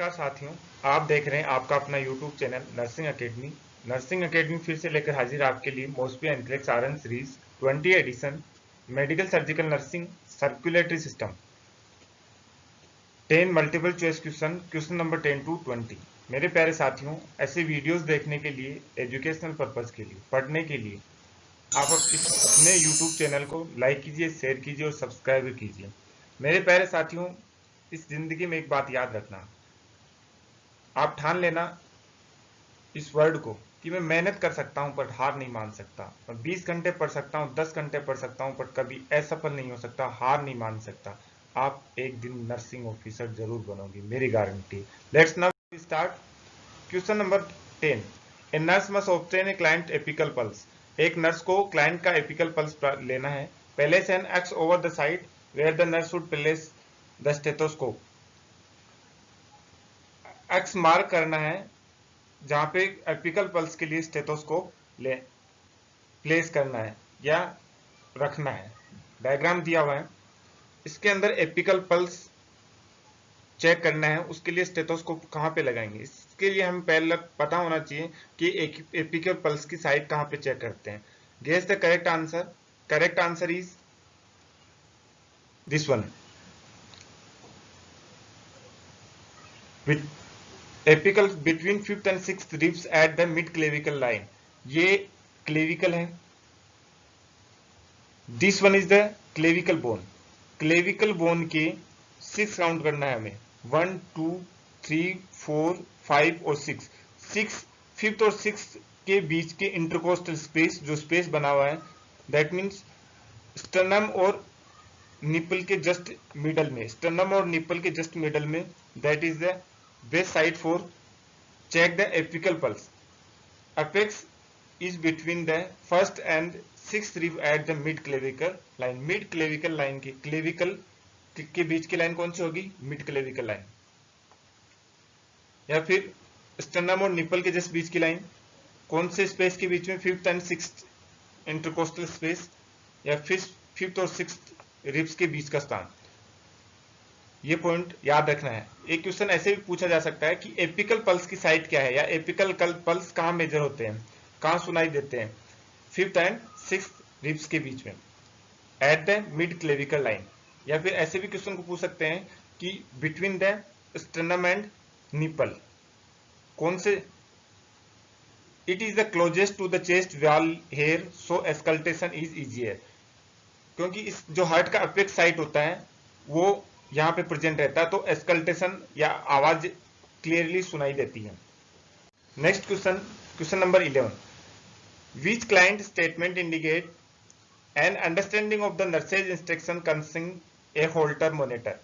नमस्कार साथियों, आप देख रहे हैं आपका अपना YouTube channel nursing academy. Nursing academy फिर से लेकर हाजिर आपके लिए Mosby NCLEX RN series 20 edition medical surgical nursing circulatory system 10 multiple choice question number 10 to 20। मेरे प्यारे साथियों, ऐसे वीडियोस देखने के लिए, एजुकेशनल पर्पज के लिए, पढ़ने के लिए आप अपने YouTube चैनल को लाइक कीजिए, शेयर कीजिए और सब्सक्राइब कीजिए। मेरे प्यारे साथियों, इस जिंदगी में एक बात याद रखना, आप ठान लेना इस वर्ड को कि मैं मेहनत कर सकता हूं पर हार नहीं मान सकता। मैं 20 घंटे पढ़ सकता हूं, 10 घंटे पढ़ सकता हूं, पर कभी असफल नहीं हो सकता, हार नहीं मान सकता। आप एक दिन नर्सिंग ऑफिसर जरूर बनोगे, मेरी guarantee. Let's now start question number 10। A nurse must obtain a client apical pulse. एक नर्स को क्लाइंट का एपिकल पल्स लेना है। पहले से an X over the side where the nurse would place the stethoscope. X mark करना है जहां पे एपिकल पल्स के लिए स्टेथोस्कोप ले प्लेस करना है या रखना है। डायग्राम दिया हुआ है, इसके अंदर एपिकल पल्स चेक करना है, उसके लिए स्टेथोस्कोप कहां पे लगाएंगे। इसके लिए हमें पहले पता होना चाहिए कि एपिकल पल्स की साइट कहां पे चेक करते हैं। Guess the correct answer. Correct answer is this one, apical between 5th and 6th ribs at the mid clavicle line. ये क्लेविकल है। This one is the clavicle bone. Clavicle bone के 6 count करना है हमें, 1 2 3 4 5 और 6। 5th और 6th के बीच के इंटरकोस्टल स्पेस, जो स्पेस बना हुआ है, दैट मीन्स स्टर्नम और निपल के जस्ट मिडल में, स्टर्नम और निपल के जस्ट मिडल में, that is the best side for check the apical pulse. Apex is between the first and 6th rib at the mid clavicle line. Mid clavicle line की clavicle के बीच की line कौन सी होगी? Mid clavicle line। या फिर sternum और nipple के just बीच की लाइन कौन से स्पेस के बीच में? 5th and 6th intercostal space या 5th और 6th रिब्स के बीच का स्थान। ये पॉइंट याद रखना है। एक क्वेश्चन ऐसे भी पूछा जा सकता है कि एपिकल पल्स की साइट क्या है, या एपिकल पल्स कहां मेजर होते हैं, कहां सुनाई देते हैं? 5th and 6th रिब्स के बीच में, eight the mid clavicle line. या फिर ऐसे भी क्वेश्चन को पूछ सकते हैं कि between the sternum and nipple कौन से? It is the closest to the chest wall here, so auscultation is easier. क्योंकि इस जो हार्ट का अपेक्स साइट होता है वो यहां पे प्रेजेंट रहता है, तो एस्कल्टेशन या आवाज क्लियरली सुनाई देती है। Next question, question number 11। Which client statement indicate an understanding of the nurse's instruction concerning a Holter monitor.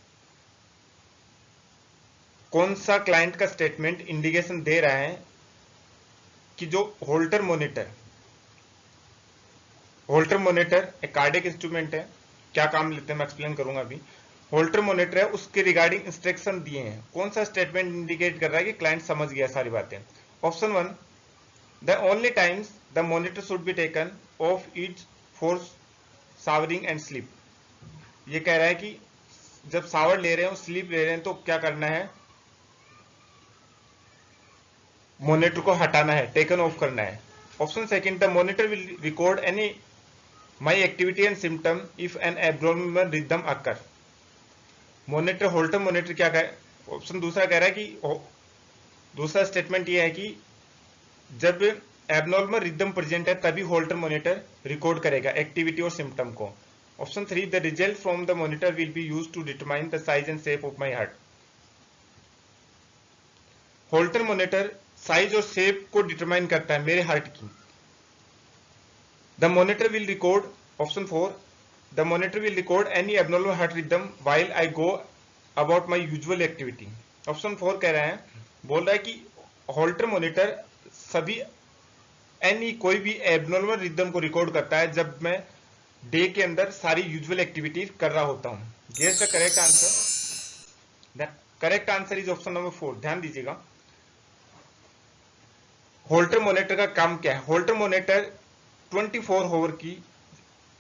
कौन सा क्लाइंट का स्टेटमेंट इंडिकेशन दे रहा है कि जो होल्टर मॉनिटर एक कार्डियक इंस्ट्रूमेंट है, क्या काम लेते हैं मैं एक्सप्लेन करूंगा अभी। होल्टर मॉनिटर है, उसके रिगार्डिंग इंस्ट्रक्शन दिए हैं। कौन सा स्टेटमेंट इंडिकेट कर रहा है कि क्लाइंट समझ गया सारी बातें? Option 1, the only times the monitor should be taken of it for showering and sleep. ये कह रहा है कि जब शावर ले रहे हो, स्लीप ले रहे हैं, तो क्या करना है? मॉनिटर को हटाना है, टेकन ऑफ करना है। Option second, the monitor will record any my activity and symptom if an abnormal rhythm occur. Monitor, Holter monitor क्या कहे? ऑप्शन दूसरा कह रहा है कि दूसरा स्टेटमेंट ये है कि जब एबनॉर्मल रिदम प्रेजेंट है तभी होल्टर मॉनिटर रिकॉर्ड करेगा एक्टिविटी और सिम्टम को। Option 3, the result from the monitor will be used to determine the size and shape of my heart. Holter monitor size और शेप को डिटरमाइन करता है मेरे हार्ट की। The monitor will record, option 4, the monitor will record any abnormal heart rhythm while I go about my usual activity। Option 4 कह रहा है, बोल रहा है कि होल्टर मॉनिटर सभी कोई भी एबनॉर्मल रिदम को रिकॉर्ड करता है जब मैं डे के अंदर सारी यूजुअल एक्टिविटी कर रहा होता हूं। Guess the correct answer. The correct answer is option number 4। ध्यान दीजिएगा, होल्टर मॉनिटर का काम क्या है? होल्टर मॉनिटर 24 आवर की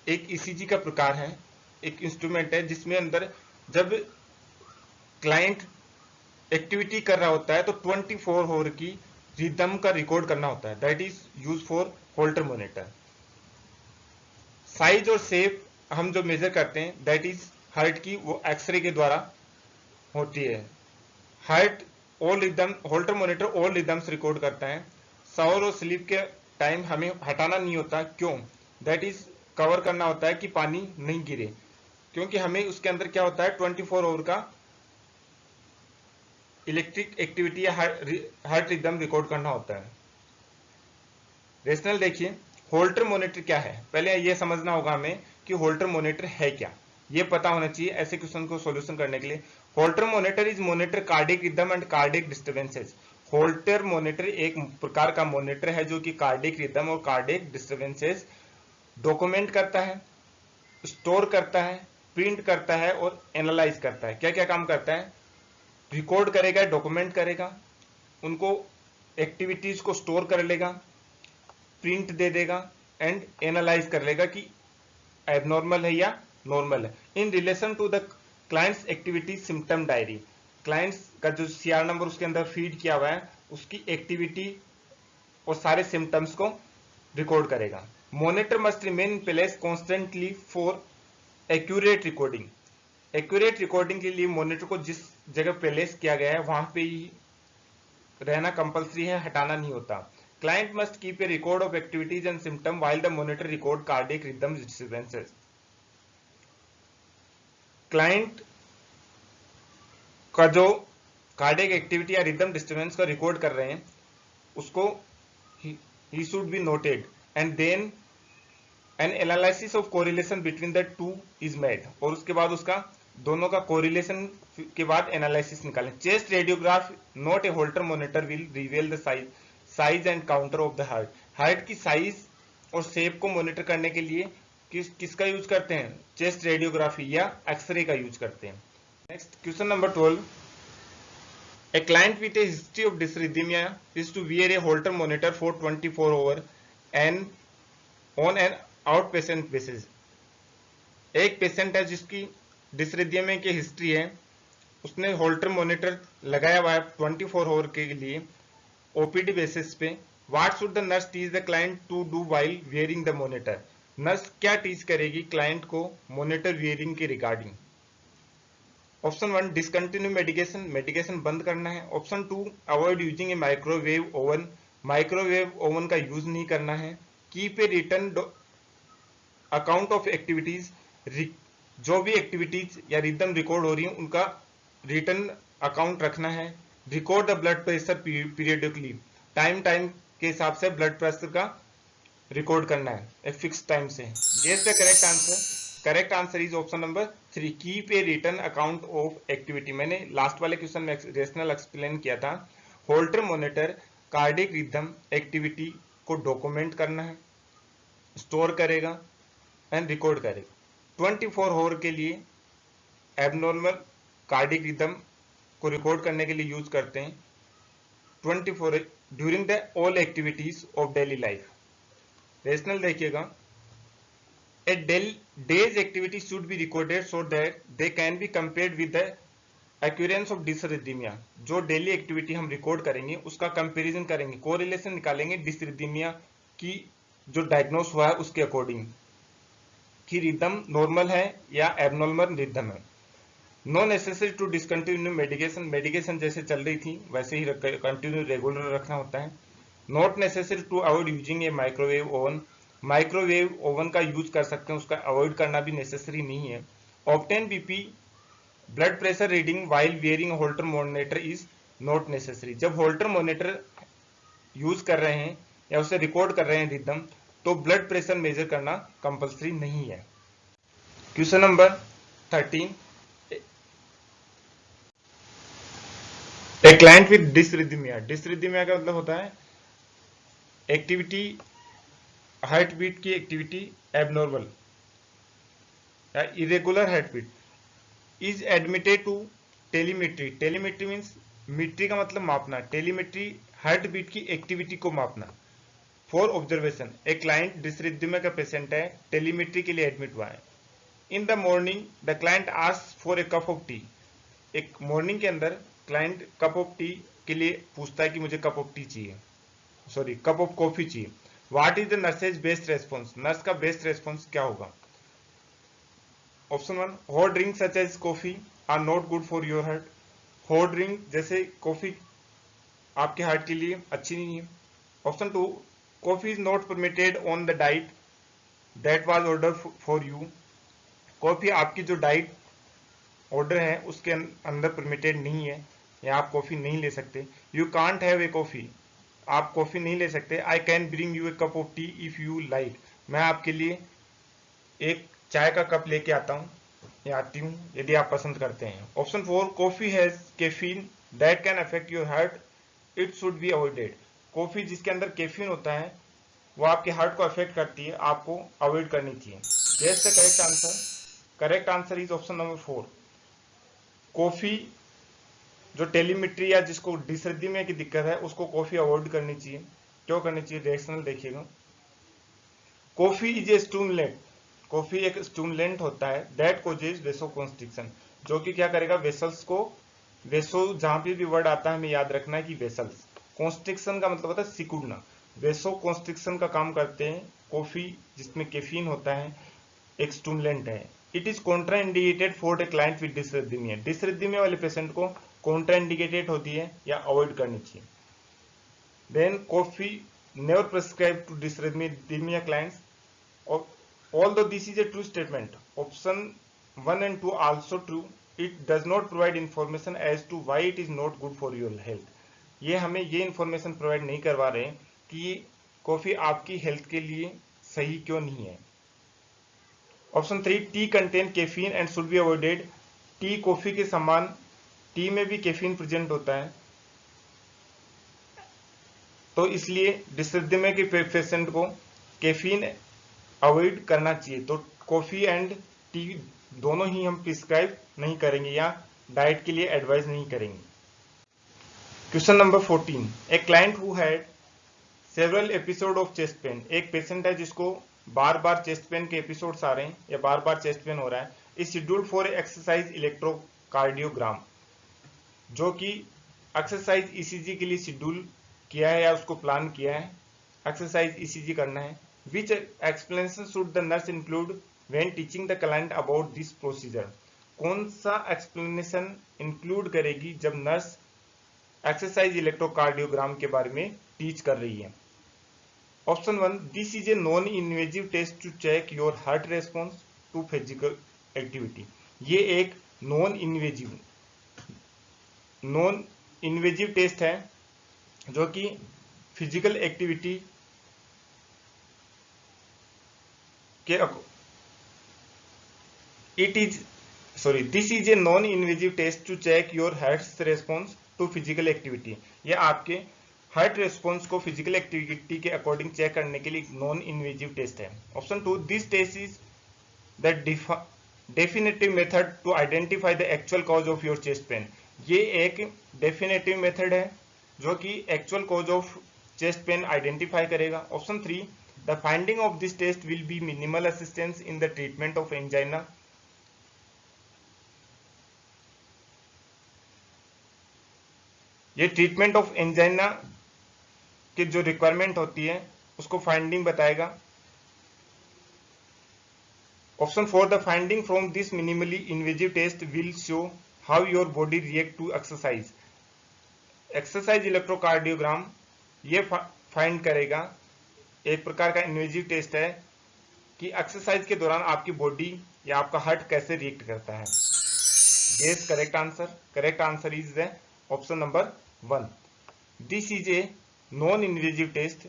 एक ईसीजी का प्रकार है, एक इंस्ट्रूमेंट है जिसमें अंदर जब क्लाइंट एक्टिविटी कर रहा होता है तो 24 आवर की रिदम का रिकॉर्ड करना होता है, that is use for Holter monitor. Size और शेप हम जो मेजर करते हैं दैट इज हार्ट की, वो एक्सरे के द्वारा होती है। Heart all rhythm, Holter monitor all rhythms record करता है। शावर और स्लीप के टाइम हमें हटाना नहीं होता, क्यों? दैट इज कवर करना होता है कि पानी नहीं गिरे, क्योंकि हमें उसके अंदर क्या होता है 24 आवर का इलेक्ट्रिक एक्टिविटी या हार्ट रिदम रिकॉर्ड करना होता है। रेशनल देखिए, होल्टर मॉनिटर क्या है, पहले यह समझना होगा हमें कि होल्टर मॉनिटर है क्या, ये पता होना चाहिए ऐसे क्वेश्चन को सॉल्यूशन करने के लिए। Holter monitor is monitor cardiac rhythm and cardiac disturbances. Holter monitor एक प्रकार का मॉनिटर है जो कि कार्डिक रिदम और कार्डिक डिस्टर्बेंसेस डॉक्यूमेंट करता है, स्टोर करता है, प्रिंट करता है और एनालाइज करता है। क्या क्या काम करता है? रिकॉर्ड करेगा, डॉक्यूमेंट करेगा, उनको एक्टिविटीज को स्टोर कर लेगा, प्रिंट दे देगा एंड एनालाइज कर लेगा कि एबनॉर्मल है या नॉर्मल है। In relation to the clients activity symptom diary, clients का जो सीआर नंबर उसके अंदर फीड किया हुआ है उसकी एक्टिविटी और सारे सिम्टम्स को रिकॉर्ड करेगा। Monitor must remain in place constantly for accurate recording. Accurate recording के लिए मॉनिटर को जिस जगह प्लेस किया गया है वहां पे ही रहना कंपलसरी है, हटाना नहीं होता। Client must keep a record of activities and symptom while the monitor record cardiac rhythm disturbances. Client का जो कार्डियक एक्टिविटी या रिदम डिस्टर्बेंस का रिकॉर्ड कर रहे हैं उसको he should be noted and then an analysis of correlation between the two is made, और उसके बाद उसका दोनों का कोरिलेशन के बाद एनालिसिस निकालें। Chest radiograph not a Holter monitor will reveal the size and counter of the heart. Heart की साइज और शेप को मॉनिटर करने के लिए किसका यूज करते हैं? चेस्ट रेडियोग्राफी या एक्सरे का यूज करते हैं। Next question number 12, a client with a history of dysrhythmia is to wear a Holter monitor for 24 hours and on an outpatient basis। एक पेशेंट है जिसकी डिसरिथमिया की हिस्ट्री है, उसने होल्टर मॉनिटर लगाया हुआ है 24 आवर के लिए ओपीडी बेसिस पे। What should the nurse teach the client to do while wearing the monitor? Nurse क्या टीच करेगी क्लाइंट को मॉनिटर वियरिंग के regarding? Option 1 discontinue medication, medication बंद करना है। Option 2 avoid using a microwave oven, microwave oven का use नहीं करना है। Keep a return account of activities, जो भी एक्टिविटीज या रिदम रिकॉर्ड हो रही है उनका रिटर्न अकाउंट रखना है। Record the blood pressure periodically, time time के हिसाब से ब्लड प्रेशर का रिकॉर्ड करना है एक फिक्स टाइम से। Guess the correct answer. Correct answer is option number 3, keep a return account of activity. मैंने लास्ट वाले क्वेश्चन में रेशनल एक्सप्लेन किया था। Holter monitor cardiac rhythm activity को डॉक्यूमेंट करना है, स्टोर करेगा एंड रिकॉर्ड करेगा। 24 आवर के लिए एबनॉर्मल कार्डियक रिदम को रिकॉर्ड करने के लिए यूज करते हैं 24 during the all activities of daily life. Rational देखिएगा, a day's activity should be recorded so that they can be compared with the occurrence of dysrhythmia। जो डेली एक्टिविटी हम record करेंगे उसका कंपैरिजन करेंगे, कोरिलेशन निकालेंगे डिसरिथमिया की जो डायग्नोस हुआ है उसके अकॉर्डिंग कि रिदम नॉर्मल है या एबनॉर्मल रिदम है। No necessary to discontinue medication, medication जैसे चल रही थी वैसे ही कंटिन्यू रेगुलर रखना होता है। Not necessary to avoid using a microwave oven, microwave oven का यूज कर सकते हैं, उसका अवॉइड करना भी नेसेसरी नहीं है। Obtain BP blood pressure reading while wearing Holter monitor is not necessary. जब होल्टर मॉनिटर यूज कर रहे हैं या उसे रिकॉर्ड कर रहे हैं रिदम तो ब्लड प्रेशर मेजर करना कंपलसरी नहीं है। Question number 13, a client with dysrhythmia, dysrhythmia का मतलब होता है एक्टिविटी, हार्ट बीट की एक्टिविटी एबनॉर्मल या irregular heartbeat, is admitted to telemetry. Telemetry means metry का मतलब मापना, टेलीमेट्री हार्ट बीट की एक्टिविटी को मापना। फॉर ऑब्जर्वेशन, एक क्लाइंट डिसरिथमिया का पेशेंट है, टेलीमेट्री के लिए एडमिट हुआ है। In the morning the client asks for a cup of T, एक मॉर्निंग के अंदर क्लाइंट कप ऑफ टी के लिए पूछता है कि मुझे कप ऑफ टी चाहिए, सॉरी कप ऑफ कॉफी चाहिए। What is the nurse's best response, nurse का बेस्ट रेस्पॉन्स क्या होगा? Option 1, hot drink such as coffee are not good for your heart, hot drink जैसे कॉफी आपके heart के लिए अच्छी नहीं है। Option 2, coffee is not permitted on the diet that was order for you, coffee आपकी जो डाइट ऑर्डर है उसके अंदर परमिटेड नहीं है, या आप कॉफी नहीं ले सकते। You can't have a coffee, आप कॉफी नहीं ले सकते। I can bring U A cup of T if you like, मैं आपके लिए एक चाय का कप लेके आता हूँ या आती हूँ यदि आप पसंद करते हैं। Option 4, coffee has caffeine that can affect your heart, it should be avoided, coffee जिसके अंदर कैफीन होता है वो आपके हार्ट को अफेक्ट करती है, आपको अवॉइड करनी चाहिए। Guess the correct answer, correct answer is option number 4, coffee जो टेलीमेट्री या जिसको डिसरिदमिया की दिक्कत है उसको कॉफी अवॉइड करनी चाहिए। क्यों करनी चाहिए? रिएक्शनल देखिएगा। Coffee is a stimulant, coffee एक स्टिमुलेंट होता है दैट कोजेज वेसोकॉन्स्ट्रिक्शन, जो कि क्या करेगा, वेसल्स को, वेसो जहां पे भी वर्ड आता है हमें याद रखना है कि वेसल्स, कॉन्स्ट्रिक्शन का मतलब होता है सिकुड़ना, वेसो कॉन्स्ट्रिक्शन का काम करते हैं। कॉफी जिसमें कैफीन होता है एक स्टिमुलेंट है। It is Contra indicated for a client with डिसरिदमिया, डिसरिदमिया वाले पेशेंट को कॉन्ट्रा इंडिकेटेड होती है या अवॉइड करनी चाहिए। Then coffee never prescribe to dysrhythmia clients, although this is a true statement, option 1 and 2 also true, it does not provide information as to why it is not good for your health, ये हमें ये information provide नहीं करवा रहे कि coffee आपकी health के लिए सही क्यों नहीं है। Option 3, T contain caffeine and should be avoided, tea coffee के समान टी में भी कैफीन प्रेजेंट होता है, तो इसलिए डिसरिदमिया के पेशेंट को कैफीन अवॉइड करना चाहिए। तो कॉफी एंड टी दोनों ही हम प्रिस्क्राइब नहीं करेंगे या डाइट के लिए एडवाइस नहीं करेंगे। Question number 14, a client who had several episode of chest pen, एक पेशेंट है जिसको बार बार चेस्ट पेन के एपिसोड्स आ रहे हैं या बार बार चेस्ट पेन हो रहा है, is scheduled for exercise electrocardiogram, जो कि एक्सरसाइज ईसीजी के लिए शेड्यूल किया है या उसको प्लान किया है, एक्सरसाइज ईसीजी करना है। Which explanation should the nurse include when teaching the client about this procedure, कौन सा एक्सप्लेनेशन इंक्लूड करेगी जब नर्स एक्सरसाइज इलेक्ट्रोकार्डियोग्राम के बारे में टीच कर रही है? Option 1, this is a non invasive test to check your heart response to physical activity, ये एक नॉन इन्वेजिव टेस्ट है जो कि physical activity this is a non invasive test to check your heart response to physical activity, ये आपके heart response को physical activity के according check करने के लिए नॉन इन्वेजिव टेस्ट है। Option 2, this test is the definitive method to identify the actual cause of your chest pain, ये एक डेफिनेटिव मेथड है जो कि actual cause of chest pain identify करेगा। Option 3, the finding of this test will be minimal assistance in the treatment of angina, ये treatment of angina की जो requirement होती है उसको फाइंडिंग बताएगा। Option 4, the finding from this minimally invasive test will show how your body react to exercise, exercise electrocardiogram ये find करेगा, एक प्रकार का इन्वेजिव टेस्ट है कि एक्सरसाइज के दौरान आपकी बॉडी या आपका हार्ट कैसे रिएक्ट करता है। Guess correct answer, correct answer is the option number 1, this is a non invasive test,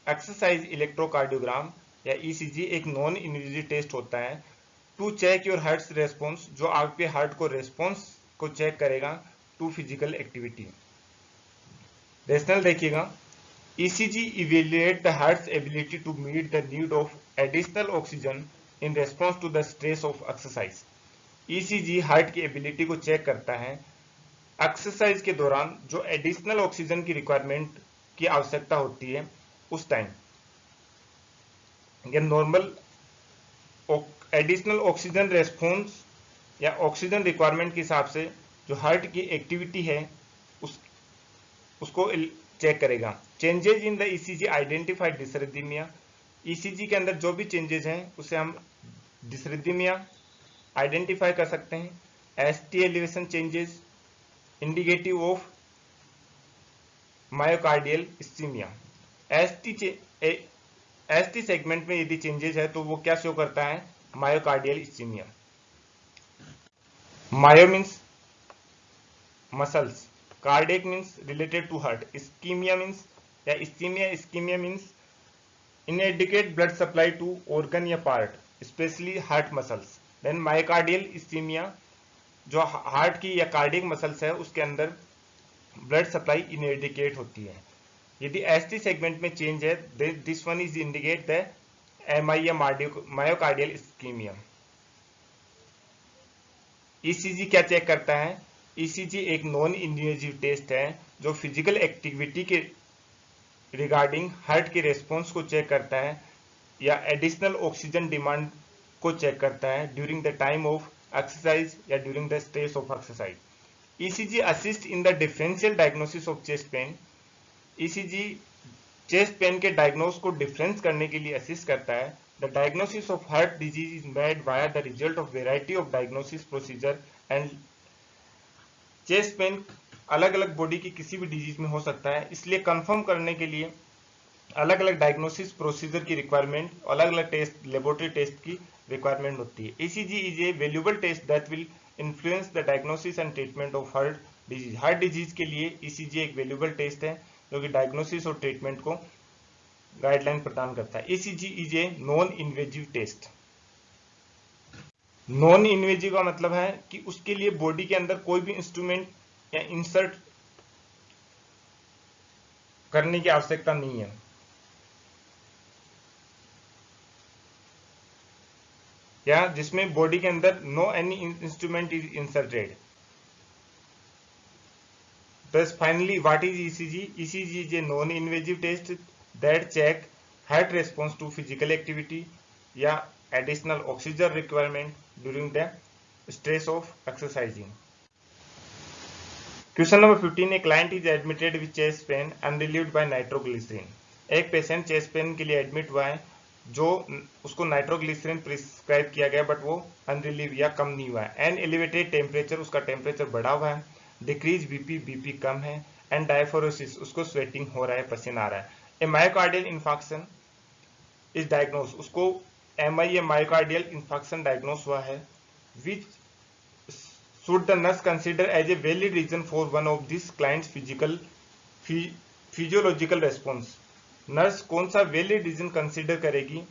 exercise electrocardiogram या ईसीजी एक नॉन इन्वेजिव टेस्ट होता है to check your heart response, जो आपके हार्ट को रेस्पॉन्स को चेक करेगा टू फिजिकल एक्टिविटी। रेशनल देखिएगा, ECG evaluate the heart's ability to meet the need of additional oxygen in response to the stress of exercise. ECG heart की ability को check करता है एक्सरसाइज के दौरान जो एडिशनल ऑक्सीजन की रिक्वायरमेंट की आवश्यकता होती है उस time, normal additional oxygen response या ऑक्सीजन रिक्वायरमेंट के हिसाब से जो हार्ट की एक्टिविटी है उसको चेक करेगा। Changes in the ECG identified डिसरिथमिया, ECG के अंदर जो भी चेंजेस हैं उसे हम डिसरिथमिया आइडेंटिफाई कर सकते हैं। ST elevation changes indicative of myocardial ischemia. ST segment में यदि चेंजेस है तो वो क्या शो करता है, myocardial ischaemia. Myo means muscles, cardiac means related to heart, ischaemia means या ischaemia means inadequate blood supply to organ या part, especially heart muscles. Then myocardial ischemia, जो हार्ट की या कार्डियक मसल्स है उसके अंदर ब्लड सप्लाई इनएडिकेट होती है। यदि एसटी सेगमेंट में चेंज है, this one is indicate the MI या मायोकार्डियल इस्कीमिया। ईसीजी क्या चेक करता है, ईसीजी एक नॉन इन्वेजिव टेस्ट है जो फिजिकल एक्टिविटी के रिगार्डिंग हार्ट के रेस्पॉन्स को चेक करता है या एडिशनल ऑक्सीजन डिमांड को चेक करता है during the time of exercise या during the stress of exercise. ECG assist in the differential diagnosis of chest pain, ECG chest pain के डायग्नोस को डिफरेंस करने के लिए असिस्ट करता है। The diagnosis of heart disease is made via the result of variety of diagnosis procedure and chest pain अलग अलग body की किसी भी डिजीज में हो सकता है, इसलिए कंफर्म करने के लिए अलग अलग डायग्नोसिस प्रोसीजर की रिक्वायरमेंट, अलग अलग टेस्ट, लेबोरेटरी टेस्ट की रिक्वायरमेंट होती है। ECG is a valuable test that will influence the diagnosis and treatment of heart disease. Heart disease के लिए ईसीजी एक वैल्यूएबल टेस्ट है जो कि डायग्नोसिस और ट्रीटमेंट को गाइडलाइन प्रदान करता है। ECG is a non invasive test. Non invasive का मतलब है कि उसके लिए बॉडी के अंदर कोई भी इंस्ट्रूमेंट या इंसर्ट करने की आवश्यकता नहीं है। या जिसमें बॉडी के अंदर no any instrument is inserted. Thus finally what is ECG? ECG is a non-invasive test that check heart response to physical activity या additional oxygen requirement during the stress of exercising. Question number 15, a client is admitted with chest pain unrelieved by nitroglycerin. एक patient chest pain के लिए admit हुआ है जो उसको nitroglycerine prescribe किया गया बट वो अनरिलीव या कम नहीं हुआ है। एन एलिवेटेड टेम्परेचर, उसका टेम्परेचर बढ़ा हुआ है। डिक्रीज बीपी, बीपी कम है। एंड डायफोरोसिस, उसको स्वेटिंग हो रहा है, पसीना आ रहा है। A myocardial infection is diagnose, उसको एमआई मायोकार्डियल इन्फेक्शन डायग्नोस हुआ है। Which should the nurse consider as a valid reason for one of this client's physiological response. Nurse कौन सा वैलिड रीजन कंसिडर करेगी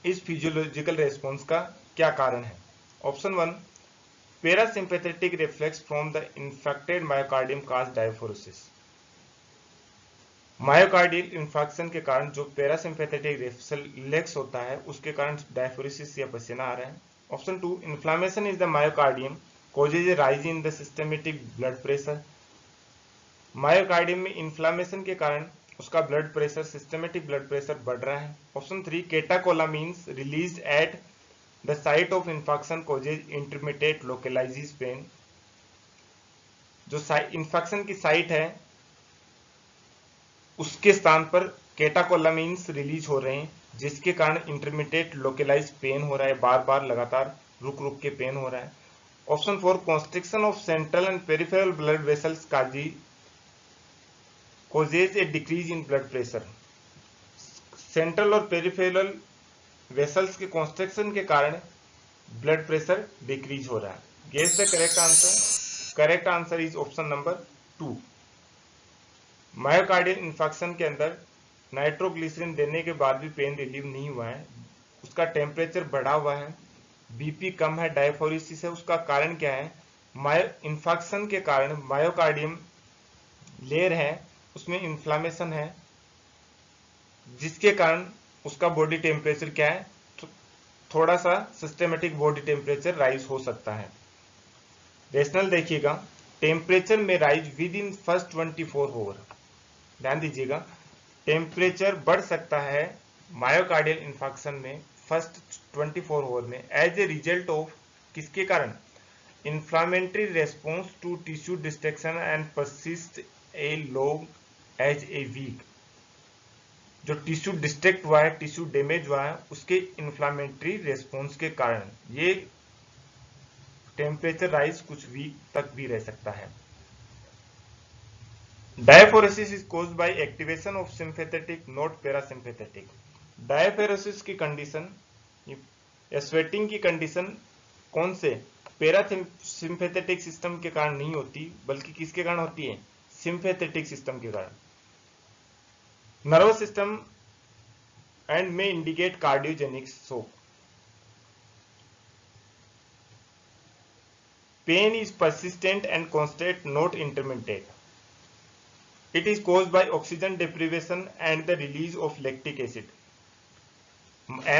इस फिजियोलॉजिकल रेस्पॉन्स का, क्या कारण है। Option 1, parasympathetic reflex from the infected myocardium cause diaphoresis. Myocardial infection के कारण जो पैरासिम्पैथेटिक रिफ्लेक्स होता है उसके कारण डायफोरोसिस या पसीना आ रहा है। Option 2, inflammation is the myocardium causes a rise in the systematic blood pressure. Myocardium में इन्फ्लामेशन के कारण उसका blood pressure, systematic blood pressure बढ़ रहा है। Option 3, catecholamines release at the site of infection causes intermediate localized pain. जो infection की site है उसके स्थान पर केटाकोलामीन्स रिलीज हो रहे हैं जिसके कारण इंटरमीडिएट लोकलाइज पेन हो रहा है, बार बार लगातार रुक रुक के पेन हो रहा है। Option 4, constriction of central and peripheral blood vessels causes a decrease in blood pressure. Central और पेरिफेरल वेसल्स के कॉन्स्ट्रिक्शन के कारण ब्लड प्रेशर डिक्रीज हो रहा है। Guess the correct answer. Correct answer is option number 2। Myocardial infection के अंदर nitroglycerine देने के बाद भी पेन रिलीव नहीं हुआ है, उसका टेम्परेचर बढ़ा हुआ है, बीपी कम है, डायफोरोसिस है। उसका कारण क्या है, इन्फेक्शन के कारण मायोकार्डियम लेयर है उसमें इन्फ्लामेशन है जिसके कारण उसका बॉडी टेम्परेचर क्या है, थोड़ा सा सिस्टमेटिक बॉडी टेम्परेचर राइज हो सकता है। रेशनल देखिएगा, टेम्परेचर में rise within first 24 hour. ध्यान दीजिएगा, टेम्परेचर बढ़ सकता है मायोकार्डियल इन्फेक्शन में फर्स्ट 24 आवर में एज ए रिजल्ट ऑफ किसके कारण, inflammatory response to tissue destruction and persist a long as a week। जो टिश्यू डिस्ट्रक्ट हुआ है, टिश्यू डैमेज हुआ है, उसके इन्फ्लामेटरी रेस्पॉन्स के कारण ये टेम्परेचर राइज कुछ वीक तक भी रह सकता है। Diaphoresis is caused by activation of sympathetic not parasympathetic. Diaphoresis की कंडीशन या स्वेटिंग की कंडीशन कौन से पैरासिम्पैथेटिक सिस्टम के कारण नहीं होती, बल्कि किसके कारण होती है? सिंपैथेटिक सिस्टम के कारण। नर्वस सिस्टम एंड में indicate cardiogenic shock. Pain is persistent and constant, not intermittent. It is caused by oxygen deprivation and the release of lactic acid.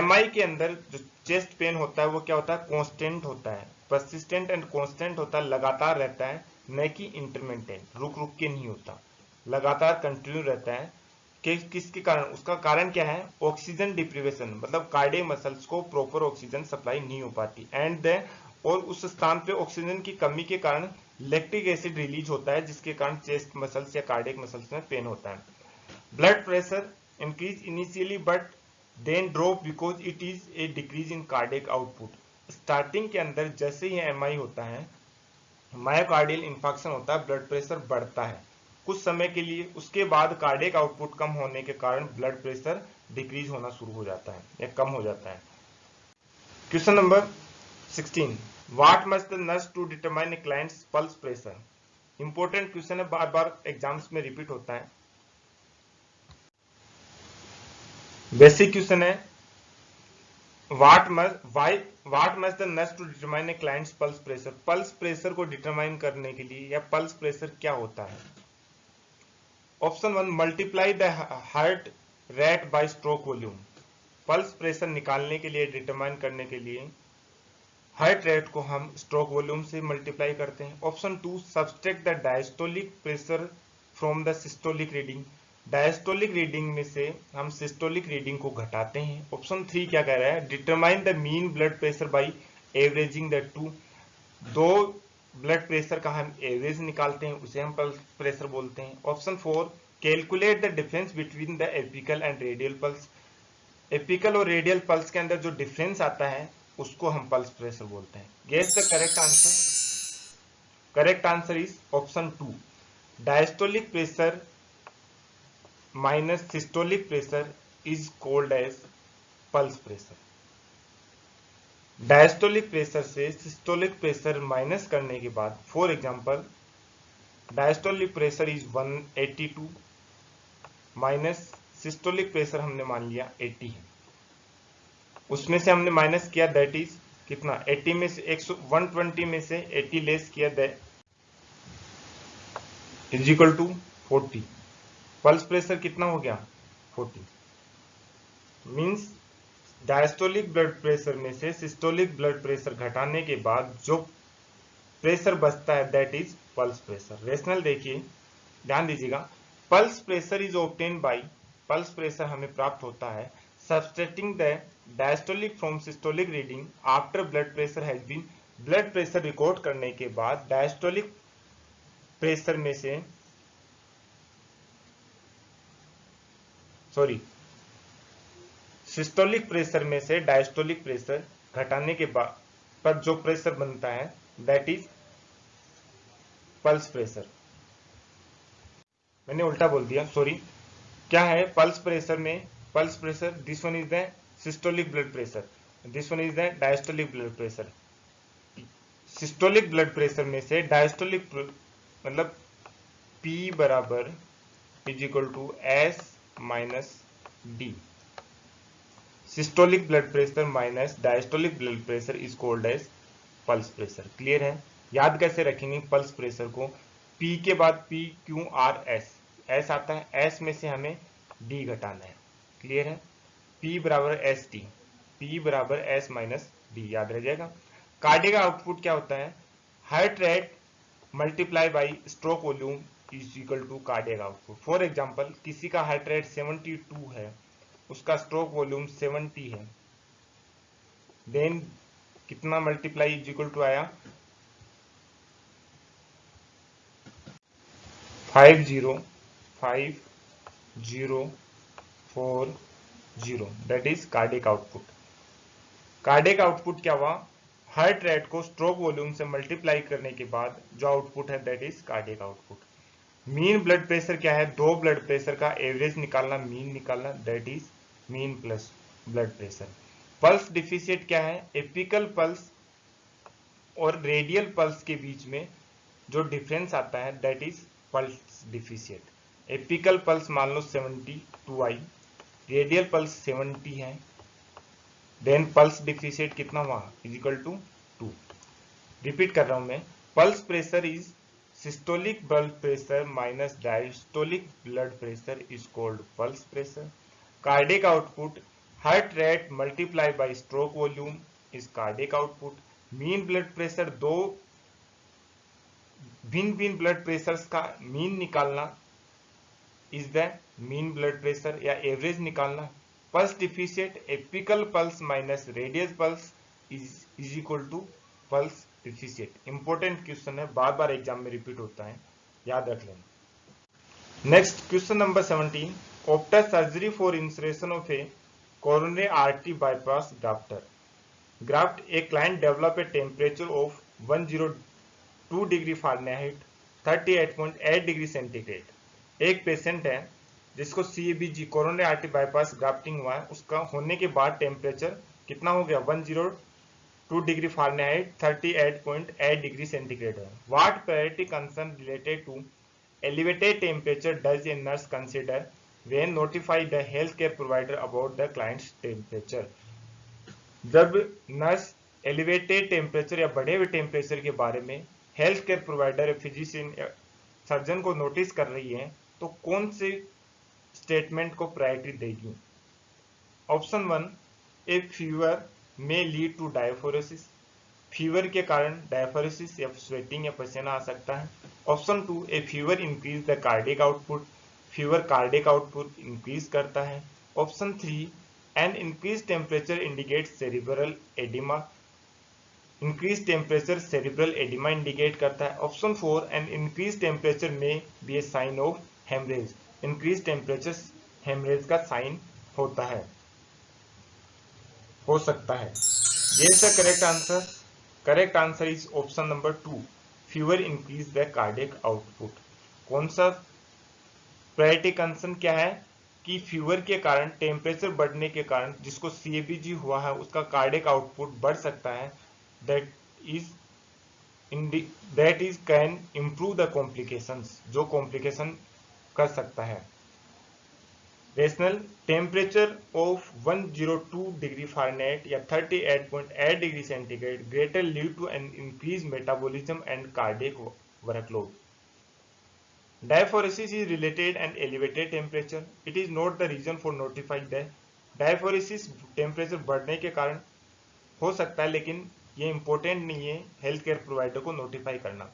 MI के अंदर जो चेस्ट पेन होता है वो क्या होता है? कांस्टेंट होता है, परसिस्टेंट एंड कांस्टेंट होता है, लगातार रहता है, न कि इंटरमिटेंट, रुक रुक के नहीं होता, लगातार कंटिन्यू रहता है। किसके कारण? उसका कारण क्या है? ऑक्सीजन डिप्रीवेशन, मतलब कार्डियक मसल्स को प्रॉपर ऑक्सीजन सप्लाई नहीं हो पाती, एंड और उस स्थान पे ऑक्सीजन की कमी के कारण लैक्टिक एसिड रिलीज होता है, जिसके कारण चेस्ट मसल्स या कार्डियक मसल्स में पेन होता है। Blood pressure increase initially but then drop because it is a decrease in cardiac output. Starting के अंदर जैसे ही एमआई होता है, मायोकार्डियल इंफार्क्शन होता है, ब्लड प्रेशर बढ़ता है कुछ समय के लिए, उसके बाद कार्डियक आउटपुट कम होने के कारण ब्लड प्रेशर डिक्रीज होना शुरू हो जाता है या कम हो जाता है। Question number 16, what must the nurse to determine a client's pulse pressure. Important question है, बार बार एग्जाम्स में रिपीट होता है। बेसिक क्वेश्चन है, what must the nurse to determine a client's pulse pressure. Pulse pressure को डिटरमाइन करने के लिए, या पल्स प्रेशर क्या होता है? Option 1, multiply the heart rate by stroke volume. Pulse pressure निकालने के लिए, डिटरमाइन करने के लिए हार्ट रेट को हम स्ट्रोक वॉल्यूम से मल्टीप्लाई करते हैं। Option 2, subtract the diastolic pressure from the systolic reading. Diastolic reading में से हम सिस्टोलिक रीडिंग को घटाते हैं। ऑप्शन 3 क्या कह रहा है? Determine the mean blood pressure by averaging the two. दो ब्लड प्रेशर का हम एवरेज निकालते हैं, उसे हम पल्स प्रेशर बोलते हैं। Option 4, calculate the difference between the apical and radial pulse. Apical और रेडियल पल्स के अंदर जो डिफरेंस आता है उसको हम पल्स प्रेशर बोलते हैं। Guess the correct answer. Correct answer is option 2, diastolic pressure minus systolic pressure is called as pulse pressure. Diastolic pressure से सिस्टोलिक प्रेशर माइनस करने के बाद, for example diastolic pressure is 182 minus systolic pressure हमने मान लिया 80 है, उसमें से हमने माइनस किया, दैट इज कितना? 80 में से 120 में से 80 लेस किया, that is equal to 40। Pulse pressure कितना हो गया? 40। मींस डायस्टोलिक ब्लड प्रेशर में से सिस्टोलिक ब्लड प्रेशर घटाने के बाद जो प्रेशर बचता है that is pulse pressure. Rationale देखिए, ध्यान दीजिएगा, pulse pressure is obtain by, pulse pressure हमें प्राप्त होता है subtracting the diastolic from systolic reading after blood pressure has been. Blood pressure record करने के बाद डायस्टोलिक प्रेशर में से, सॉरी, सिस्टोलिक प्रेशर में से डायस्टोलिक प्रेशर घटाने के बाद पर जो प्रेशर बनता है दैट इज पल्स प्रेशर। मैंने उल्टा बोल दिया, सॉरी। क्या है पल्स प्रेशर में? Pulse pressure, this one is the systolic blood pressure, this one is the diastolic blood pressure. Systolic blood pressure में से डायस्टोलिक मतलब P बराबर is equal to S minus D। Systolic blood pressure minus diastolic blood pressure is called as pulse pressure. Clear है? याद कैसे रखेंगे pulse pressure को? P के बाद P Q R S, S आता है, S में से हमें D घटाना है। क्लियर है? P बराबर एस टी, P बराबर S माइनस D, याद रह जाएगा। कार्डियक आउटपुट क्या होता है? Heart rate multiply by stroke volume is equal to cardiac output. For example, किसी का हार्ट रेट 72 है, उसका स्ट्रोक वॉल्यूम 70 है, देन कितना मल्टीप्लाई इज इक्वल टू आया 5040 that is cardiac output. Cardiac output क्या हुआ, हार्ट रेट को स्ट्रोक वॉल्यूम से मल्टीप्लाई करने के बाद जो आउटपुट है that is cardiac output. Mean blood pressure क्या है, दो ब्लड प्रेशर का एवरेज निकालना, मीन निकालना, that is mean plus blood pressure. Pulse deficit क्या है, एपिकल पल्स और रेडियल पल्स के बीच में जो डिफरेंस आता है that is pulse deficit. Apical pulse मान लो 72 आई, रेडियल पल्स 70 है, देन पल्स डिफिशिएट कितना हुआ, इजिकल टू 2। रिपीट कर रहा हूं मैं, pulse pressure is systolic blood pressure minus diastolic blood pressure is called pulse pressure. Cardiac output heart rate multiply by stroke volume is cardiac output. Mean blood pressure, दो भिन्न भिन्न blood pressures का mean निकालना is the mean blood pressure या average निकालना। Pulse deficit apical pulse minus radial pulse is equal to pulse deficit. Important question है, बार बार exam में रिपीट होता है, याद रख लेना। Next question number 17, after surgery for insertion of a coronary artery bypass graft a client develop a temperature of 102 degree Fahrenheit 38.8 degree centigrade. एक patient है जिसको CABG coronary artery bypass grafting हुआ है, उसका होने के बाद टेम्परेचर कितना हो गया, 102 डिग्री फारेनहाइट 38.8 डिग्री सेंटीग्रेड है। What priority concern related to elevated temperature does a nurse consider when notify the health care provider about the client's temperature. जब नर्स एलिवेटेड टेम्परेचर या बढ़े हुए टेम्परेचर के बारे में हेल्थ केयर प्रोवाइडर या physician या सर्जन को नोटिस कर रही है तो कौन से स्टेटमेंट को प्रायोरिटी देगी। ऑप्शन 1, ए फीवर में लीड टू डायफोरेसिस, फीवर के कारण डायफोरेसिस या स्वेटिंग या पसीना आ सकता है। Option 2, a fever increase the cardiac output, fever cardiac output increase करता है। Option 3, an increase temperature indicate cerebral edema, increase temperature cerebral edema indicate करता है। Option 4, an increase temperature may be a sign of hemorrhage, increase temperature hemorrhage का sign होता है, हो सकता है। ये इसका correct answer, correct answer is option number 2, fever increase the cardiac output. कौन सा प्रायोरिटी कंसर्न क्या है कि फीवर के कारण, टेम्परेचर बढ़ने के कारण जिसको CABG हुआ है उसका कार्डिक आउटपुट बढ़ सकता है, that is can improve the complications, जो कॉम्प्लिकेशन कर सकता है। Rationale temperature of 102 degree Fahrenheit या 38.8 degree centigrade greater lead to an increase metabolism and cardiac workload. Diaphoresis is related and elevated temperature. It is not the reason for notifying the diaphoresis temperature बढ़ने के कारण हो सकता है, लेकिन ये important नहीं है हेल्थ केयर प्रोवाइडर को नोटिफाई करना।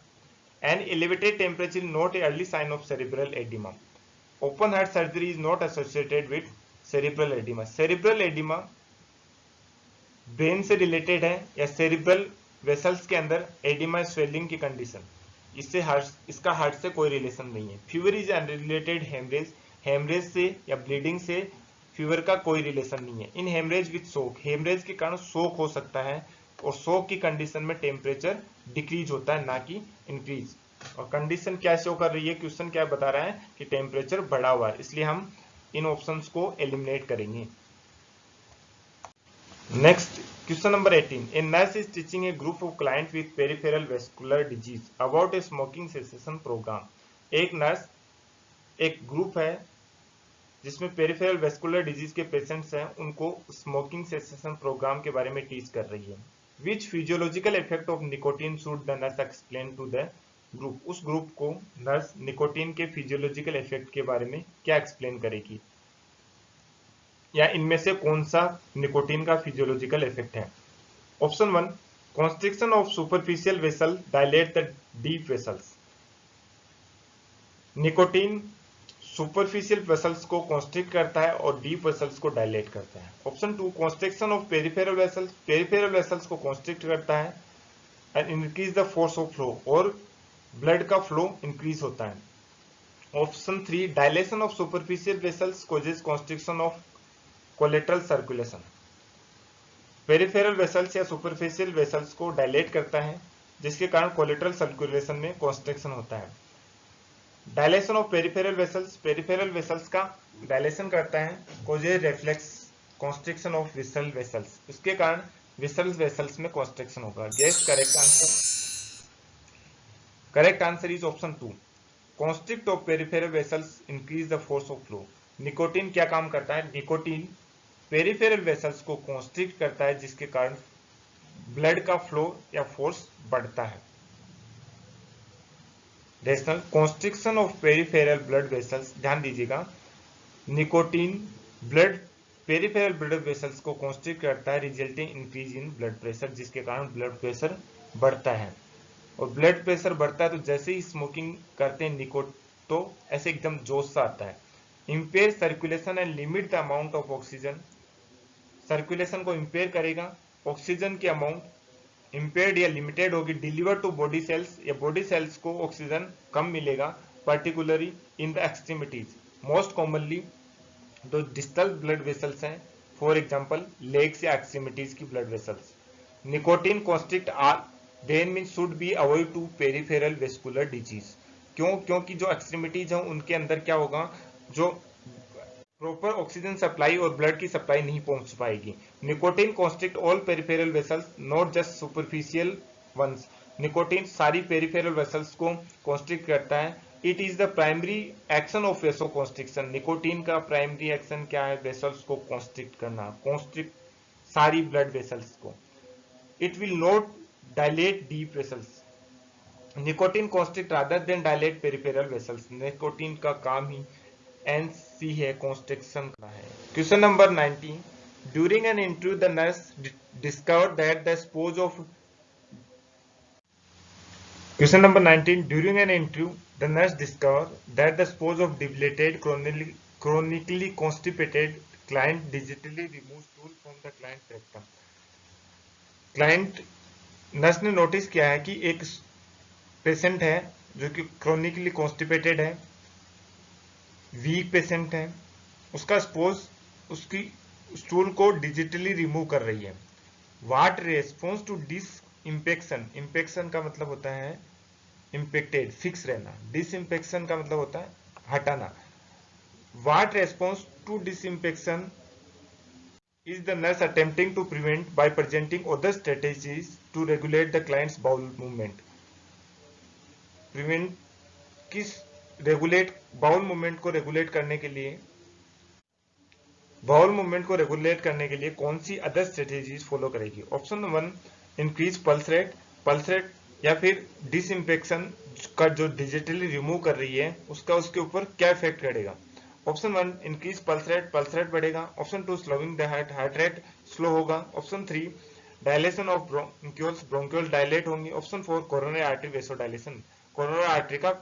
And elevated temperature not a early sign of cerebral edema. Open heart surgery is not associated with cerebral edema. सेरिब्रल एडिमा ब्रेन से रिलेटेड है या सेरिब्रल वेसल्स के अंदर एडिमा स्वेलिंग की कंडीशन, इससे इसका हार्ट से कोई रिलेशन नहीं है। Fever is unrelated hemorrhage, hemorrhage से या ब्लीडिंग से फीवर का कोई रिलेशन नहीं है। इन हेमरेज विद शोक, हेमरेज के कारण शोक हो सकता है और शोक की कंडीशन में टेम्परेचर डिक्रीज होता है ना कि इंक्रीज। और कंडीशन क्या शो कर रही है, क्वेश्चन क्या बता रहा है कि टेम्परेचर बढ़ा हुआ है, इसलिए हम इन ऑप्शंस को एलिमिनेट करेंगे। Next question number 18, a nurse is teaching a group of client with peripheral vascular disease about a smoking cessation program. एक नर्स, एक ग्रुप है जिसमें पेरिफेरल वेस्कुलर डिजीज के पेशेंट्स हैं, उनको स्मोकिंग सेसेशन प्रोग्राम के बारे में टीच कर रही है। Which physiological effect of nicotine should the nurse explain to the group. उस ग्रुप को नर्स निकोटीन के फिजियोलॉजिकल इफेक्ट के बारे में क्या एक्सप्लेन करेगी, या इनमें से कौन सा निकोटीन का फिजियोलॉजिकल इफेक्ट है। Option 1, constriction of superficial vessel dilate the deep vessels. Nicotine superficial vessels को कॉन्स्ट्रिक्ट करता है और डीप वेसल्स को डायलेट करता है। Option 2, constriction of peripheral vessels, peripheral vessels को कॉन्स्ट्रिक्ट करता है and increase the force of flow, और ब्लड का फ्लो इंक्रीज होता है। Option 3, dilation of superficial vessels causes constriction of collateral circulation. Peripheral vessels या सुपरफिशियल वेसल्स को dilate करता है जिसके कारण कोलेटरल सर्कुलेशन में कॉन्स्ट्रिक्शन होता है। Dilation of peripheral vessels, peripheral vessels का डायलेशन करता है, causes reflex constriction of visceral vessels, उसके कारण विसरल वेसल्स में कॉन्स्ट्रिक्शन होगा। Guess correct answer. Correct answer is option 2, constrict of peripheral vessels increase the force of flow. Nicotine क्या काम करता है? निकोटीन पेरिफेरल वेसल्स को कॉन्स्ट्रिक्ट करता है जिसके कारण ब्लड का फ्लो या फोर्स बढ़ता है। Rational constriction of peripheral blood vessels, ध्यान दीजिएगा, nicotine blood peripheral blood vessels को कॉन्स्ट्रिक्ट करता है resulting increase in blood pressure, जिसके कारण ब्लड प्रेशर बढ़ता है। और ब्लड प्रेशर बढ़ता है तो जैसे ही स्मोकिंग करते हैं निकोट तो ऐसे एकदम जोश सा आता है। Impair circulation and limit the amount of oxygen, circulation को इंपेयर करेगा, ऑक्सीजन की अमाउंट इंपेयर्ड या लिमिटेड होगी, डिलीवर टू बॉडी सेल्स या बॉडी सेल्स को ऑक्सीजन कम मिलेगा, particularly in the extremities, most commonly जो डिस्टल ब्लड वेसल्स हैं, फॉर एग्जांपल लेग्स या एक्सट्रीमिटीज की blood vessels. Nicotine constrict are then mean should be avoid to peripheral vascular disease. क्यों? क्योंकि जो एक्सट्रीमिटीज हैं उनके अंदर क्या होगा, जो प्रॉपर ऑक्सीजन सप्लाई और ब्लड की सप्लाई नहीं पहुंच पाएगी। Nicotine constrict all peripheral vessels not just superficial ones, nicotine सारी पेरिफेरल वेसल्स को कॉन्स्ट्रिक्ट करता है। It is the primary action of vasoconstriction, nicotine का प्राइमरी एक्शन क्या है? वेसल्स को कॉन्स्ट्रिक्ट करना, कॉन्स्ट्रिक्ट सारी ब्लड वेसल्स को। It will not dilate deep vessels, nicotine constrict rather than dilate peripheral vessels, nicotine का काम ही एनसी है, कॉन्स्ट्रिक्शन का है। Question number 19, during an interview the nurse discovered that the spouse of, question number 19, during an interview the nurse discovered that the spouse of debilitated chronically constipated client digitally remove stool from the client rectum। Client nurse ने notice किया है कि एक patient है जो कि chronically constipated है, week patient है, उसका स्पोज उसकी स्टूल को डिजिटली रिमूव कर रही है। What response to disinfection, infection का मतलब होता है इंफेक्टेड फिक्स रहना, डिसइंफेक्शन का मतलब होता है हटाना। What response to disinfection is the nurse attempting to prevent by presenting other strategies to regulate the client's bowel movement। Prevent किस रेगुलेट बाउल मूवमेंट को रेगुलेट करने के लिए, बाउल मूवमेंट को रेगुलेट करने के लिए कौन सी अदर स्ट्रेटेजीज फॉलो करेगी? Option number 1, increase pulse rate या फिर डिसइंफेक्शन का जो डिजिटली रिमूव कर रही है उसका उसके ऊपर क्या इफेक्ट करेगा? ऑप्शन 1, इंक्रीज पल्स रेट बढ़ेगा। Option 2, slowing the heart rate slow होगा। Option 3, dilation of bronchioles dilate होंगी। Option 4, coronary artery vasodilation, coronary artery का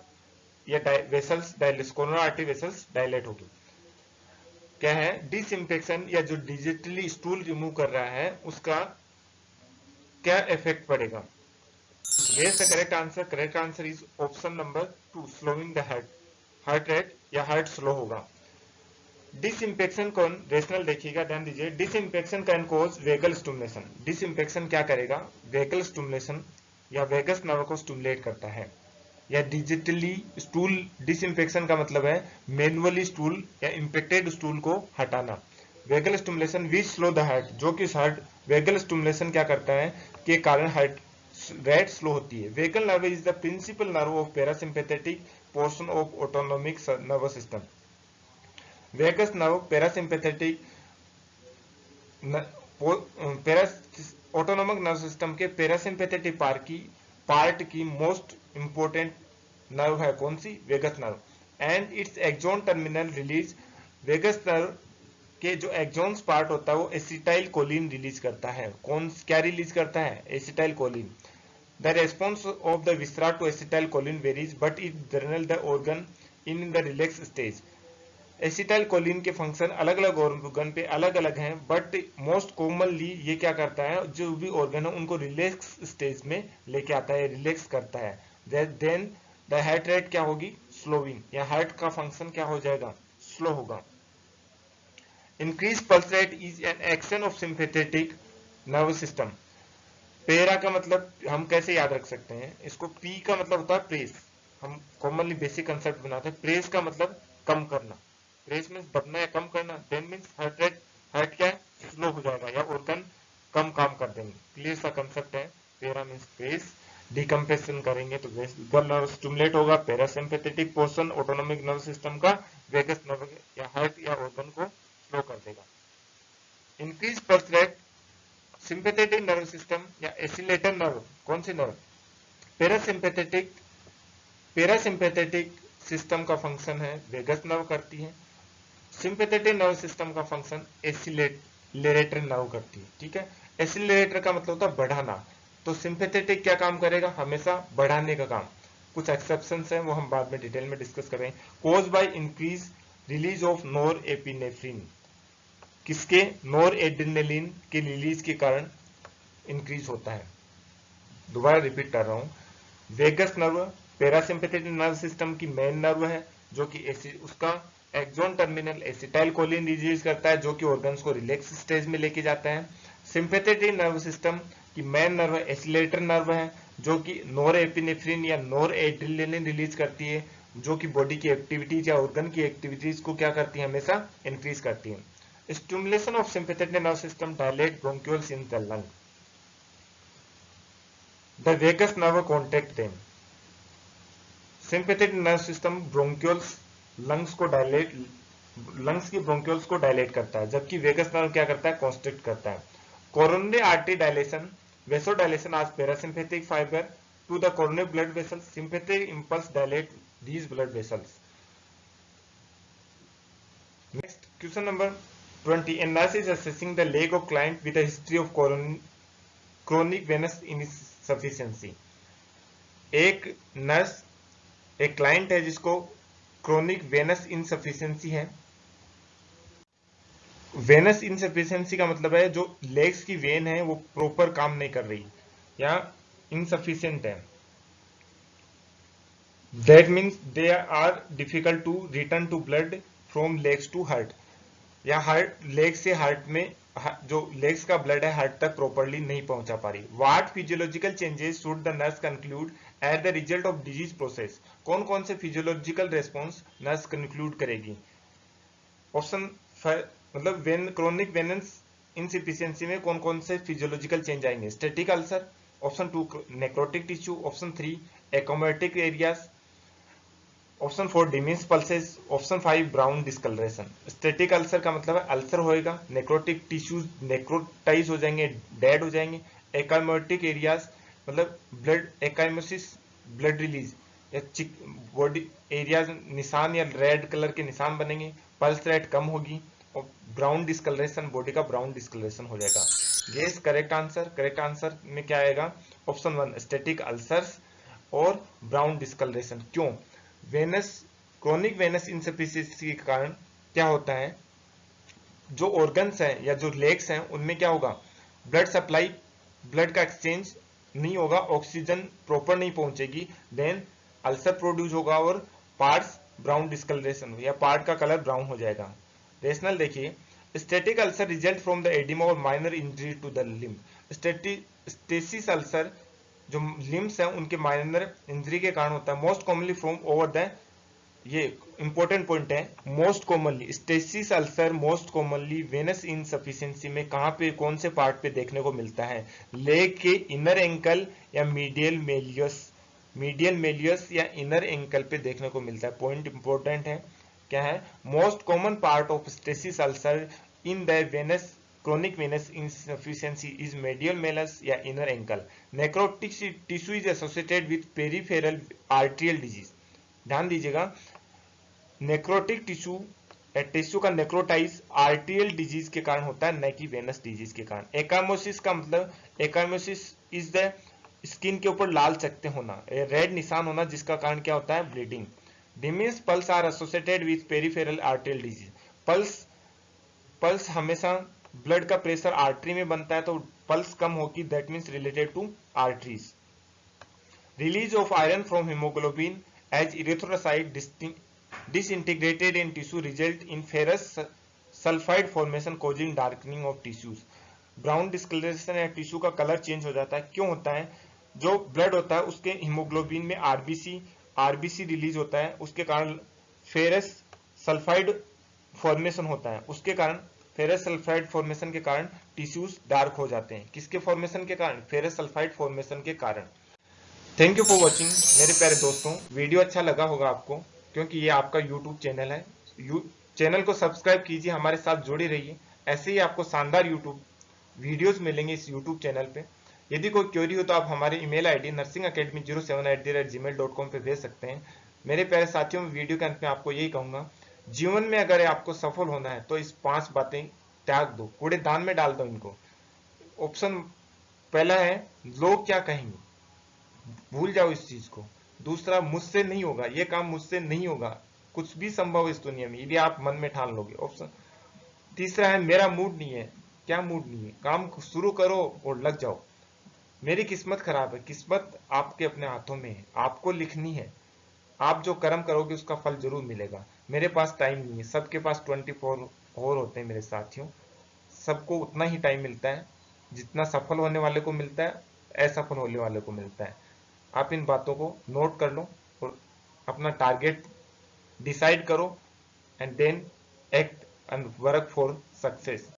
या vessels dilate, coronary artery vessels dilate होगी। क्या है? डिसइंफेक्शन या जो डिजिटली स्टूल रिमूव कर रहा है उसका क्या इफेक्ट पड़ेगा? Guess the correct answer. Correct answer is option number 2, slowing the heart rate या हार्ट स्लो होगा। डिसइंफेक्शन कौन? रेशनल देखिएगा, ध्यान दीजिए, disinfection can cause vagal stimulation. Disinfection क्या करेगा? वेगल स्टिमुलेशन या वेगस नर्व को स्टिमुलेट करता है, या डिजिटली स्टूल, डिसइंफेक्शन का मतलब है मैनुअली स्टूल या इंफेक्टेड स्टूल को हटाना। Vagal stimulation which slow the heart, जो कि हार्ट वेगल स्टिमुलेशन क्या करता है के कारण हार्ट रेट स्लो होती है। Vagal nerve is the principal nerve of parasympathetic portion of autonomic nervous system. Vagus nerve parasympathetic autonomic nerve system के पैरासिम्पैथेटिक पार्ट की मोस्ट इंपोर्टेंट नर्व है कौन सी? Vagus nerve. And its axon terminal release, vagus nerve के जो exons part होता है वो एसिटाइल कोलिन रिलीज करता है। कौन क्या रिलीज करता है? Acetylcholine. The response of the viscera to acetylcholine varies but it general the organ in the relax stage. Acetylcholine के फंक्शन अलग अलग ऑर्गन पे अलग अलग हैं, बट मोस्ट कॉमनली ये क्या करता है, जो भी ऑर्गन है उनको रिलैक्स स्टेज में लेके आता है, रिलैक्स करता है। देन द हार्ट रेट क्या होगी, स्लोइंग, या हार्ट का फंक्शन क्या हो जाएगा, स्लो होगा। Increase pulse rate is an action of sympathetic nervous system. पेरा का मतलब हम कैसे याद रख सकते हैं इसको, पी का मतलब होता है प्रेस, हम कॉमनली बेसिक कंसेप्ट बनाते हैं। प्रेस का मतलब कम करना, प्रेस मीन्स बढ़ना या कम करना, then means heart rate, heart क्या है, स्लो हो जाएगा या ऑर्गन कम काम कर देंगे। क्लियर सा कंसेप्ट है। पेरा मीन्स प्रेस, डिकम्प्रेशन करेंगे तो वेगस नर्व स्टिमुलेट होगा, parasympathetic portion autonomic nerve system का वेगस नर्व या हार्ट या ऑर्गन को स्लो कर देगा। Increase pulse rate, sympathetic nerve system या एसिलेटर नर्व, कौन सी नर्व, पैरासिम्पैथेटिक, पैरासिम्पैथेटिक सिस्टम का फंक्शन है वेगस नर्व करती है, सिंपैथेटिक नर्व सिस्टम का फंक्शन एसिलेटर नर्व करती है। ठीक है, एसिलेटर का मतलब होता है बढ़ाना, तो सिंपैथेटिक क्या काम करेगा, हमेशा बढ़ाने का काम। कुछ एक्सेप्शंस हैं वो हम बाद में डिटेल में डिस्कस करेंगे। Cause by increase release of norepinephrine, किसके, नोर एड्रेनलिन के रिलीज के कारण इंक्रीज होता है। दोबारा रिपीट कर रहा हूं, vagus nerve parasympathetic nerve system की मेन नर्व है जो कि उसका axon terminal acetylcholine release करता है जो कि ऑर्गन्स को रिलैक्स स्टेज में लेके जाता है। सिंपैथेटिक नर्व सिस्टम की मेन नर्व एसिलेटर नर्व है जो कि नोर एपिनेफ्रिन या नोर एड्रेनलिन रिलीज करती है जो कि बॉडी की एक्टिविटीज या ऑर्गन की एक्टिविटीज को क्या करती है, हमेशा इंक्रीज करती है। Stimulation of sympathetic nerve system dilate bronchioles in the lung. The vagus nerve contract them. Sympathetic nerve system bronchioles lungs को dilate, lungs की bronchioles को dilate करता है, जबकि वेगस नर्व क्या करता है, constrict करता है। Coronary artery dilation, vasodilation as parasympathetic fiber to the coronary blood vessels. Sympathetic impulse dilate these blood vessels. Next, question number 20. A nurse is assessing the leg of client with a history of chronic venous insufficiency. एक नर्स, एक client है जिसको chronic venous insufficiency है। Venus insufficiency का मतलब है जो लेग्स की वेन है वो प्रॉपर काम नहीं कर रही या इनसफिशिएंट है। That means they are difficult to return to blood from legs to heart, या हार्ट, लेग से हार्ट में जो लेग्स का ब्लड है हार्ट तक प्रॉपर्ली नहीं पहुंचा पा रही। What physiological changes should the nurse conclude at the result of disease process, कौन कौन से फिजियोलॉजिकल रेस्पॉन्स नर्स कंक्लूड करेगी। ऑप्शन मतलब वेन क्रोनिक वेनस इनसफिशिएंसी में कौन कौन से फिजियोलॉजिकल चेंज आएंगे, static ulcer, option 2 necrotic tissue, option 3 ecchymotic areas, option 4 diminished pulses, option 5 brown discolouration. Static ulcer का मतलब है अल्सर होएगा, नेक्रोटिक टिश्यूज नेक्रोटाइज हो जाएंगे, डेड हो जाएंगे। एकाइमोटिक एरियाज मतलब ब्लड एकाइमोसिस, ब्लड रिलीज या बॉडी एरियाज निशान या रेड कलर के निशान बनेंगे, पल्स रेट कम होगी, और ब्राउन डिस्कलरेशन, बॉडी का ब्राउन डिस्कलरेशन हो जाएगा। Guess correct answer, correct answer में क्या आएगा, ऑप्शन 1 स्टैटिक अल्सर्स और ब्राउन डिस्कलरेशन। क्यों, वेनस, क्रोनिक वेनस इनसफिशिएंसी के कारण क्या होता है, जो ऑर्गन्स हैं या जो लेग्स हैं उनमें क्या होगा, ब्लड सप्लाई, ब्लड का एक्सचेंज नहीं होगा, ऑक्सीजन प्रॉपर नहीं पहुंचेगी, देन अल्सर प्रोड्यूस होगा और पार्ट्स ब्राउन डिस्कलरेशन या पार्ट का कलर ब्राउन हो जाएगा। रेशनल देखिए, static ulcer result from the oedema और minor injury to the limb. Stasis ulcer जो लिम्स हैं उनके माइनर इंजरी के कारण होता है। Most commonly from over the, ये इंपॉर्टेंट पॉइंट है, most commonly stasis ulcer most commonly venous insufficiency में कहां पे, कौन से पार्ट पे देखने को मिलता है, लेग के इनर एंकल या मीडियल मेलियस, मीडियल मेलियस या इनर एंकल पे देखने को मिलता है। पॉइंट इंपॉर्टेंट है, क्या है, most common part of stasis ulcer in the venous chronic venous insufficiency is medial malus या inner ankle. Necrotic tissue is associated with peripheral arterial disease. ध्यान दीजिएगा, नेक्रोटिक टिश्यू या टिश्यू का नेक्रोटाइज आर्टियल डिजीज के कारण होता है, न कि वेनस डिजीज के कारण। एकाइमोसिस का मतलब, एकाइमोसिस इज द स्किन के ऊपर लाल चकते होना, रेड निशान होना, जिसका कारण क्या होता है, bleeding. Diminished pulse are associated with peripheral arterial disease. Pulse हमेशा, ब्लड का प्रेशर आर्टरी में बनता है तो पल्स कम होगी, that means related to arteries. Release of iron from haemoglobin as erythrocyte disintegrated in tissue result in ferrous sulfide formation causing darkening of tissues। Brown discolouration या tissue का colour change हो जाता है, क्यों होता है? जो ब्लड होता है उसके हीमोग्लोबिन में आरबीसी रिलीज होता है, उसके कारण फेरस सल्फाइड फॉर्मेशन होता है, उसके कारण फेरस सल्फाइड फॉर्मेशन के कारण टिश्यूज डार्क हो जाते हैं। किसके फॉर्मेशन के कारण? फेरस सल्फाइड फॉर्मेशन के कारण। थैंक यू फॉर वॉचिंग मेरे प्यारे दोस्तों। वीडियो अच्छा लगा होगा आपको, क्योंकि ये आपका यूट्यूब चैनल है। चैनल को सब्सक्राइब कीजिए, हमारे साथ जुड़े रहिए। ऐसे ही आपको शानदार यूट्यूब वीडियोस मिलेंगे इस यूट्यूब चैनल पे। यदि कोई क्वेरी हो तो आप हमारे ईमेल आईडी nursingacademy07@gmail.com पे भेज सकते हैं। मेरे प्यारे साथियों, वीडियो के अंत में आपको यही कहूंगा, जीवन में अगर आपको सफल होना है तो इस 5 बातें त्याग दो, कूड़ेदान में डाल दो इनको। ऑप्शन पहला है लोग क्या कहेंगे, भूल जाओ इस चीज को। दूसरा, मुझसे नहीं होगा, ये काम मुझसे नहीं होगा, कुछ भी संभव है इस दुनिया में, यदि आप मन में ठान लोगे। ऑप्शन तीसरा है मेरा मूड नहीं है। क्या मूड नहीं है? काम शुरू करो और लग जाओ। मेरी किस्मत खराब है। किस्मत आपके अपने हाथों में है, आपको लिखनी है। आप जो कर्म करोगे उसका फल जरूर मिलेगा। मेरे पास टाइम नहीं है, सबके पास 24 और होते हैं मेरे साथियों। सबको उतना ही टाइम मिलता है जितना सफल होने वाले को मिलता है, असफल होने वाले को मिलता है। आप इन बातों को नोट कर लो और अपना टारगेट डिसाइड करो, and then act and work for success.